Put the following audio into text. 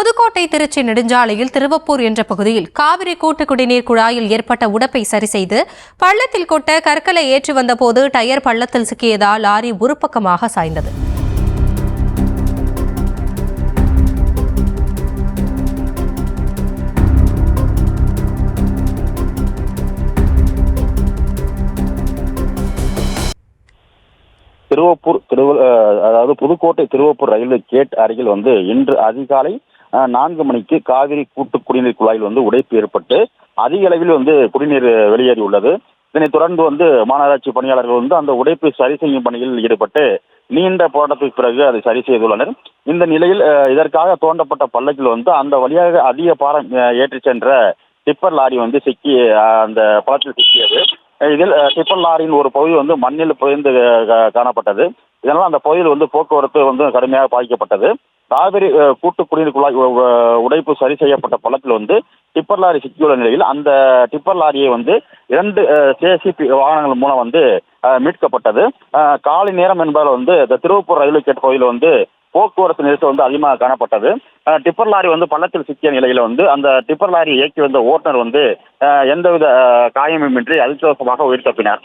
புதுக்கோட்டை திருச்சி நெடுஞ்சாலையில் திருவப்பூர் என்ற பகுதியில் காவிரி கூட்டு குடிநீர் குழாயில் ஏற்பட்ட உடைப்பை சரி செய்து பள்ளத்தில் கொட்ட கற்களை ஏற்றி வந்தபோது டயர் பள்ளத்தில் சிக்கியதால் லாரி ஒரு பக்கமாக சாய்ந்தது. அதாவது புதுக்கோட்டை திருவப்பூர் ரயில்வே கேட் அருகில் இன்று அதிகாலை 4 மணிக்கு காவிரி கூட்டு குடிநீர் குழாயில் உடைப்பு ஏற்பட்டு அதிக அளவில் குடிநீர் வெளியேறியுள்ளது. இதனைத் தொடர்ந்து மாநகராட்சி பணியாளர்கள் அந்த உடைப்பை சரி செய்யும் பணியில் ஈடுபட்டு நீண்ட போராட்டத்துக்கு பிறகு அதை சரி செய்துள்ளனர். இந்த நிலையில் இதற்காக தோண்டப்பட்ட பள்ளத்தில் அந்த வழியாக அதிக பாரம் ஏற்றி சென்ற டிப்பர் லாரி சிக்கி அந்த பள்ளத்தில் சிக்கியது. இதில் டிப்பர் லாரியின் ஒரு பகுதி மண்ணில் புதைந்து காணப்பட்டது. இதனால் அந்த பகுதியில் போக்குவரத்து கடுமையாக பாதிக்கப்பட்டது. காவிரி கூட்டு குடிநீர் குழாய் உடைப்பு சரி செய்யப்பட்ட பள்ளத்தில் டிப்பர் லாரி சிக்கியுள்ள நிலையில் அந்த டிப்பர் லாரியை 2 ஜேசிபி வாகனங்கள் மூலம் மீட்கப்பட்டது. காலை நேரம் என்பதால் இந்த திருவப்பூர் ரயில்வே கேட் பகுதியில் போக்குவரத்து நெரிசல் அதிகமாக காணப்பட்டது. டிப்பர் லாரி பள்ளத்தில் சிக்கிய நிலையில் அந்த டிப்பர் லாரி இயக்கி வந்த ஓட்டுநர் எந்தவித காயமுமின்றி அதிர்ஷ்டவசமாக உயிர் தப்பினார்.